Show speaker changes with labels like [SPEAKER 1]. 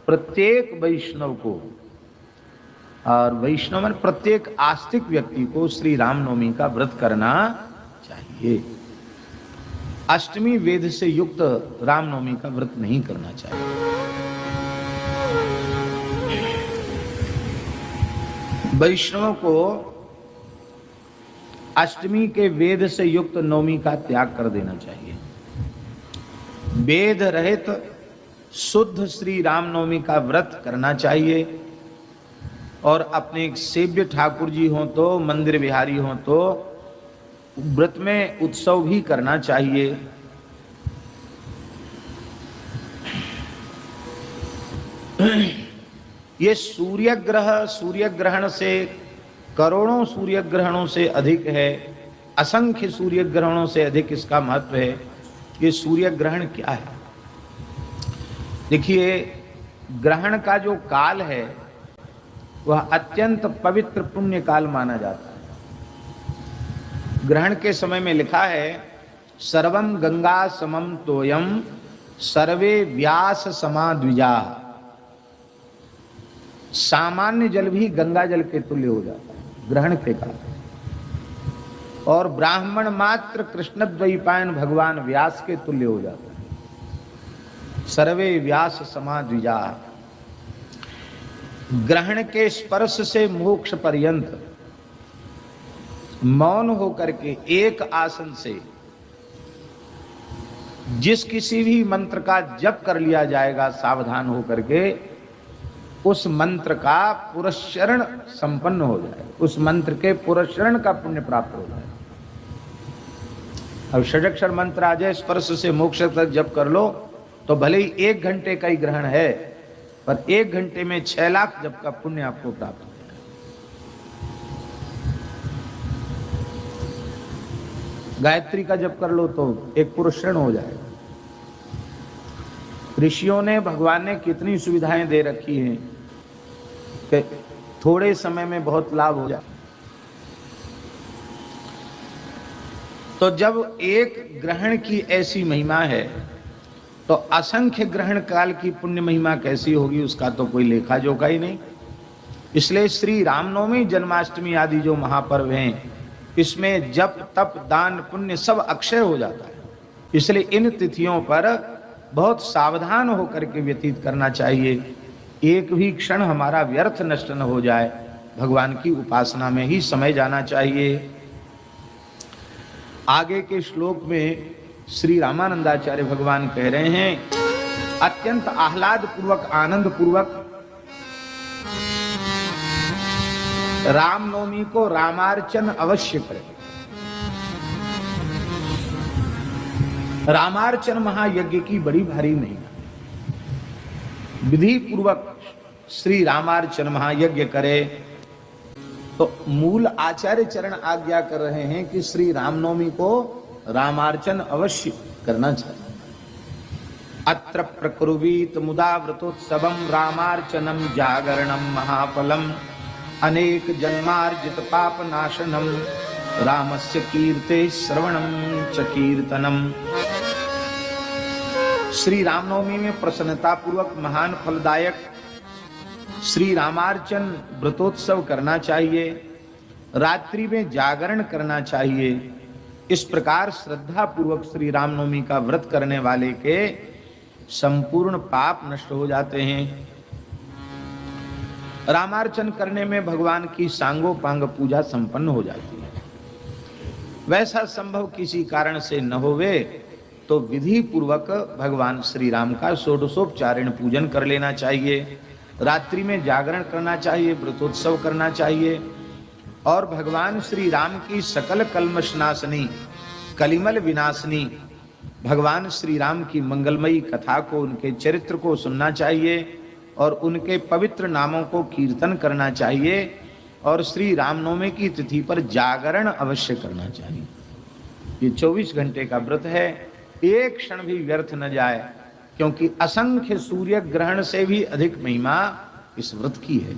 [SPEAKER 1] प्रत्येक वैष्णव को, और वैष्णव में प्रत्येक आस्तिक व्यक्ति को श्री रामनवमी का व्रत करना चाहिए। अष्टमी वेद से युक्त रामनवमी का व्रत नहीं करना चाहिए। वैष्णव को अष्टमी के वेद से युक्त नवमी का त्याग कर देना चाहिए। वेद रहित शुद्ध श्री रामनवमी का व्रत करना चाहिए। और अपने सेव्य ठाकुर जी हो तो, मंदिर बिहारी हो तो व्रत में उत्सव भी करना चाहिए। ये सूर्य ग्रहण से, करोड़ों सूर्य ग्रहणों से अधिक है, असंख्य सूर्य ग्रहणों से अधिक इसका महत्व है। ये सूर्य ग्रहण क्या है? देखिए, ग्रहण का जो काल है वह अत्यंत पवित्र पुण्य काल माना जाता है। ग्रहण के समय में लिखा है, सर्वम गंगा समम तोयम सर्वे व्यास समा द्विजा। सामान्य जल भी गंगा जल के तुल्य हो जाता है ग्रहण के काल। और ब्राह्मण मात्र कृष्ण द्वैपायन भगवान व्यास के तुल्य हो जाता है। सर्वे व्यास समा द्विजा। ग्रहण के स्पर्श से मोक्ष पर्यंत मौन होकर के एक आसन से जिस किसी भी मंत्र का जप कर लिया जाएगा सावधान होकर के, उस मंत्र का पुरस्चरण संपन्न हो जाए, उस मंत्र के पुरस्चरण का पुण्य प्राप्त हो जाए। अब षडक्षर मंत्र आ जाए, स्पर्श से मोक्ष तक जप कर लो, तो भले ही 1 घंटे का ही ग्रहण है, पर 1 घंटे में 6 लाख जप का पुण्य आपको प्राप्त हो जाए। गायत्री का जप कर लो तो एक पुरस्चरण हो जाएगा। ऋषियों ने, भगवान ने कितनी सुविधाएं दे रखी हैं कि थोड़े समय में बहुत लाभ हो जाए। तो जब एक ग्रहण की ऐसी महिमा है, तो असंख्य ग्रहण काल की पुण्य महिमा कैसी होगी, उसका तो कोई लेखा जोखा ही नहीं। इसलिए श्री रामनवमी, जन्माष्टमी आदि जो महापर्व हैं, इसमें जप तप दान पुण्य सब अक्षय हो जाता है। इसलिए इन तिथियों पर बहुत सावधान होकर के व्यतीत करना चाहिए। एक भी क्षण हमारा व्यर्थ नष्ट न हो जाए, भगवान की उपासना में ही समय जाना चाहिए। आगे के श्लोक में श्री रामानंदाचार्य भगवान कह रहे हैं, अत्यंत आह्लाद पूर्वक, आनंद पूर्वक रामनवमी को रामार्चन अवश्य करें। रामार्चन महायज्ञ की बड़ी भारी महिमा, विधि पूर्वक श्री रामार्चन महायज्ञ करे। तो मूल आचार्य चरण आज्ञा कर रहे हैं कि श्री रामनवमी को रामार्चन अवश्य करना चाहिए। अत्र प्रकुर्वीत मुदा व्रतोत्सवम रामार्चनम जागरणम महाफलम अनेक जन्मार्जित पाप नाशनम रामस्य कीर्ते श्रवणम च कीर्तनम। श्री रामनवमी में प्रसन्नता पूर्वक महान फलदायक श्री रामार्चन व्रतोत्सव करना चाहिए, रात्रि में जागरण करना चाहिए। इस प्रकार श्रद्धा पूर्वक श्री रामनवमी का व्रत करने वाले के संपूर्ण पाप नष्ट हो जाते हैं। रामार्चन करने में भगवान की सांगोपांग पूजा संपन्न हो जाती है। वैसा संभव किसी कारण से न होवे तो विधि पूर्वक भगवान श्री राम का षोडशोपचारण पूजन कर लेना चाहिए, रात्रि में जागरण करना चाहिए, व्रतोत्सव करना चाहिए। और भगवान श्री राम की सकल कल्मषनाशनी, कलिमल विनाशनी भगवान श्री राम की मंगलमयी कथा को, उनके चरित्र को सुनना चाहिए और उनके पवित्र नामों को कीर्तन करना चाहिए। और श्री रामनवमी की तिथि पर जागरण अवश्य करना चाहिए। ये 24 घंटे का व्रत है, एक क्षण भी व्यर्थ न जाए, क्योंकि असंख्य सूर्य ग्रहण से भी अधिक महिमा इस व्रत की है।